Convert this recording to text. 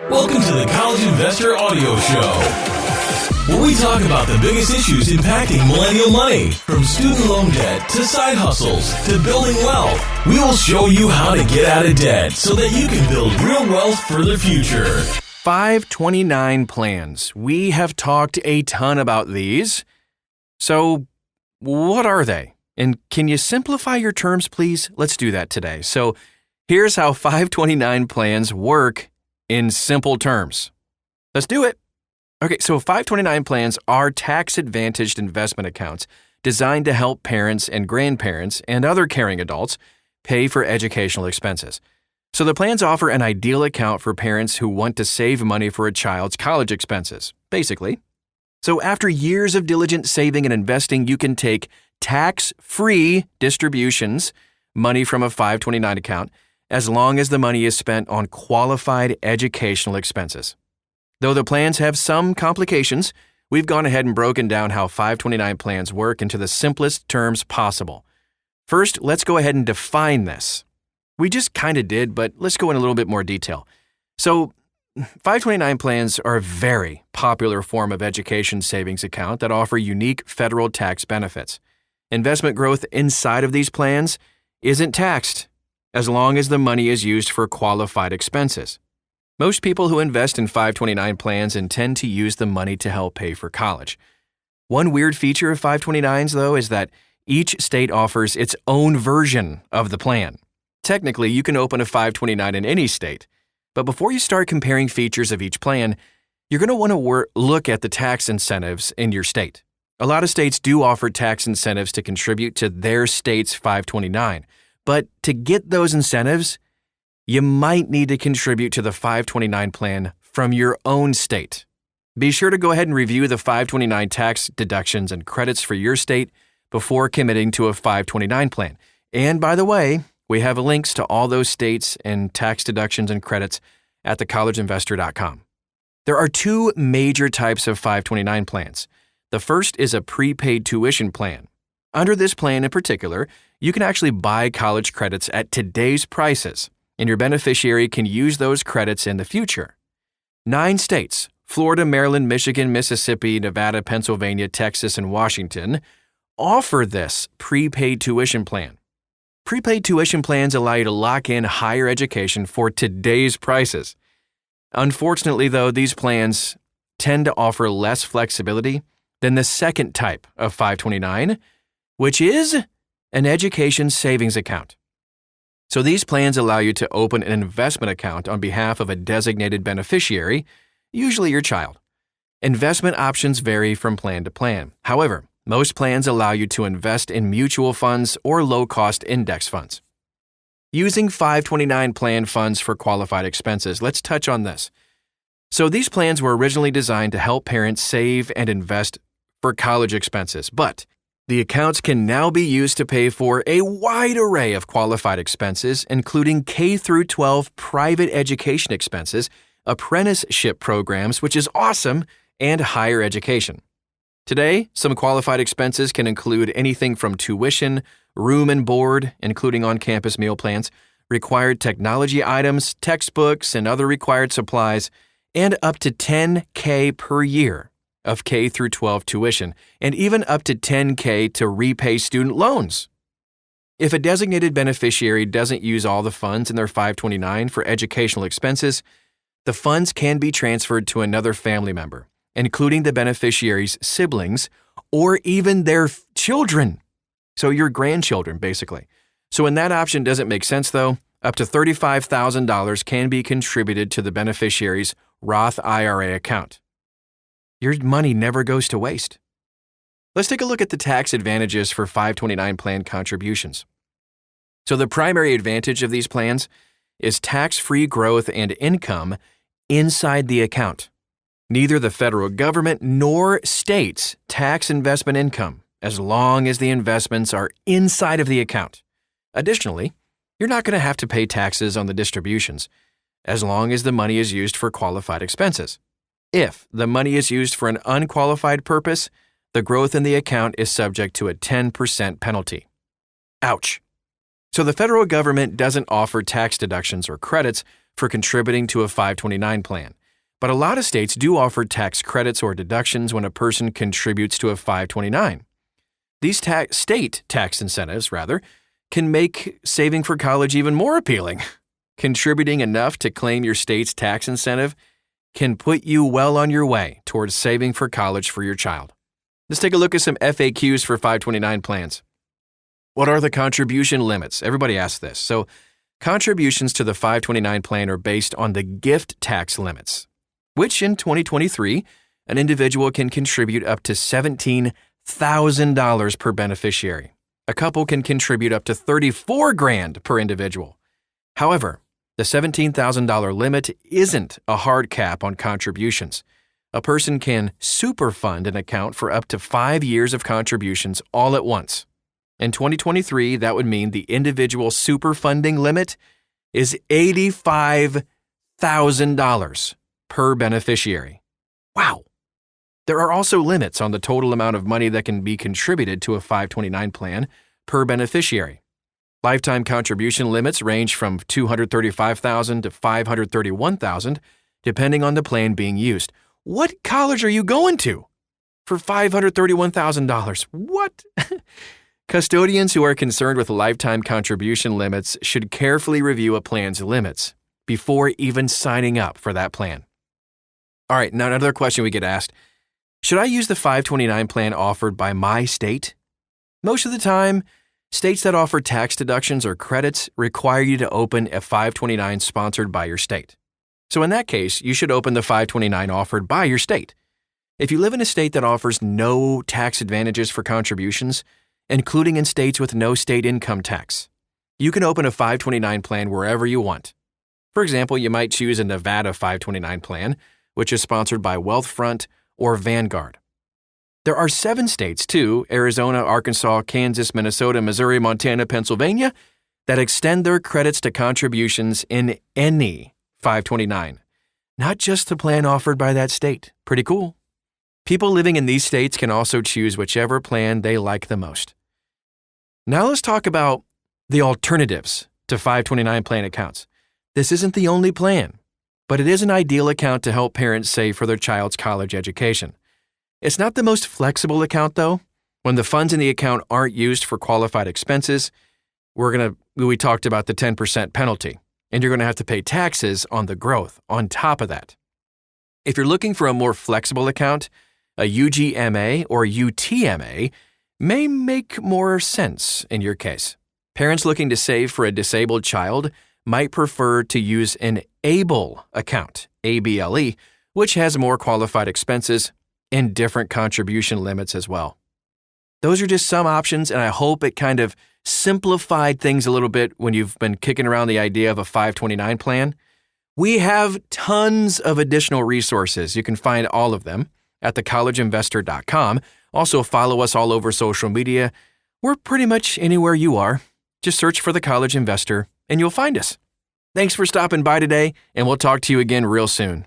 Welcome to the College Investor Audio Show, where we talk about the biggest issues impacting millennial money, from student loan debt to side hustles to building wealth. We will show you how to get out of debt so that you can build real wealth for the future. 529 plans. We have talked a ton about these. So, what are they? And can you simplify your terms, please? Let's do that today. So, here's how 529 plans work in simple terms. Let's do it. Okay, so 529 plans are tax-advantaged investment accounts designed to help parents and grandparents and other caring adults pay for educational expenses. So the plans offer an ideal account for parents who want to save money for a child's college expenses, basically. So after years of diligent saving and investing, you can take tax-free distributions, money from a 529 account, as long as the money is spent on qualified educational expenses. Though the plans have some complications, we've gone ahead and broken down how 529 plans work into the simplest terms possible. First, let's go ahead and define this. We just kind of did, but let's go in a little bit more detail. So, 529 plans are a very popular form of education savings account that offer unique federal tax benefits. Investment growth inside of these plans isn't taxed, as long as the money is used for qualified expenses. Most people who invest in 529 plans intend to use the money to help pay for college. One weird feature of 529s, though, is that each state offers its own version of the plan. Technically, you can open a 529 in any state, but before you start comparing features of each plan, you're going to want to look at the tax incentives in your state. A lot of states do offer tax incentives to contribute to their state's 529, but to get those incentives, you might need to contribute to the 529 plan from your own state. Be sure to go ahead and review the 529 tax deductions and credits for your state before committing to a 529 plan. And by the way, we have links to all those states and tax deductions and credits at thecollegeinvestor.com. There are two major types of 529 plans. The first is a prepaid tuition plan. Under this plan in particular, you can actually buy college credits at today's prices, and your beneficiary can use those credits in the future. 9 states, Florida, Maryland, Michigan, Mississippi, Nevada, Pennsylvania, Texas, and Washington, offer this prepaid tuition plan. Prepaid tuition plans allow you to lock in higher education for today's prices. Unfortunately, though, these plans tend to offer less flexibility than the second type of 529, which is an education savings account. So these plans allow you to open an investment account on behalf of a designated beneficiary, usually your child. Investment options vary from plan to plan. However, most plans allow you to invest in mutual funds or low-cost index funds. Using 529 plan funds for qualified expenses, let's touch on this. So these plans were originally designed to help parents save and invest for college expenses, but the accounts can now be used to pay for a wide array of qualified expenses, including K-12 private education expenses, apprenticeship programs, which is awesome, and higher education. Today, some qualified expenses can include anything from tuition, room and board, including on-campus meal plans, required technology items, textbooks, and other required supplies, and up to $10,000 per year of K-12 tuition, and even up to $10,000 to repay student loans. If a designated beneficiary doesn't use all the funds in their 529 for educational expenses, the funds can be transferred to another family member, including the beneficiary's siblings or even their children. So your grandchildren, basically. So when that option doesn't make sense, though, up to $35,000 can be contributed to the beneficiary's Roth IRA account. Your money never goes to waste. Let's take a look at the tax advantages for 529 plan contributions. So the primary advantage of these plans is tax-free growth and income inside the account. Neither the federal government nor states tax investment income as long as the investments are inside of the account. Additionally, you're not going to have to pay taxes on the distributions as long as the money is used for qualified expenses. If the money is used for an unqualified purpose, the growth in the account is subject to a 10% penalty. Ouch. So the federal government doesn't offer tax deductions or credits for contributing to a 529 plan. But a lot of states do offer tax credits or deductions when a person contributes to a 529. These state tax incentives, can make saving for college even more appealing. Contributing enough to claim your state's tax incentive can put you well on your way towards saving for college for your child. Let's take a look at some FAQs for 529 plans. What are the contribution limits? Everybody asks this. So, contributions to the 529 plan are based on the gift tax limits, which in 2023, an individual can contribute up to $17,000 per beneficiary. A couple can contribute up to $34,000 per individual. However, the $17,000 limit isn't a hard cap on contributions. A person can superfund an account for up to 5 years of contributions all at once. In 2023, that would mean the individual superfunding limit is $85,000 per beneficiary. Wow! There are also limits on the total amount of money that can be contributed to a 529 plan per beneficiary. Lifetime contribution limits range from $235,000 to $531,000, depending on the plan being used. What college are you going to for $531,000? What? Custodians who are concerned with lifetime contribution limits should carefully review a plan's limits before even signing up for that plan. All right, now another question we get asked. Should I use the 529 plan offered by my state? Most of the time, states that offer tax deductions or credits require you to open a 529 sponsored by your state. So in that case, you should open the 529 offered by your state. If you live in a state that offers no tax advantages for contributions, including in states with no state income tax, you can open a 529 plan wherever you want. For example, you might choose a Nevada 529 plan, which is sponsored by Wealthfront or Vanguard. There are 7 states too, Arizona, Arkansas, Kansas, Minnesota, Missouri, Montana, Pennsylvania, that extend their credits to contributions in any 529, not just the plan offered by that state. Pretty cool. People living in these states can also choose whichever plan they like the most. Now let's talk about the alternatives to 529 plan accounts. This isn't the only plan, but it is an ideal account to help parents save for their child's college education. It's not the most flexible account, though. When the funds in the account aren't used for qualified expenses, we talked about the 10% penalty, and you're going to have to pay taxes on the growth on top of that. If you're looking for a more flexible account, a UGMA or UTMA may make more sense in your case. Parents looking to save for a disabled child might prefer to use an ABLE account, ABLE, which has more qualified expenses and different contribution limits as well. Those are just some options, and I hope it kind of simplified things a little bit when you've been kicking around the idea of a 529 plan. We have tons of additional resources. You can find all of them at thecollegeinvestor.com. Also, follow us all over social media. We're pretty much anywhere you are. Just search for The College Investor, and you'll find us. Thanks for stopping by today, and we'll talk to you again real soon.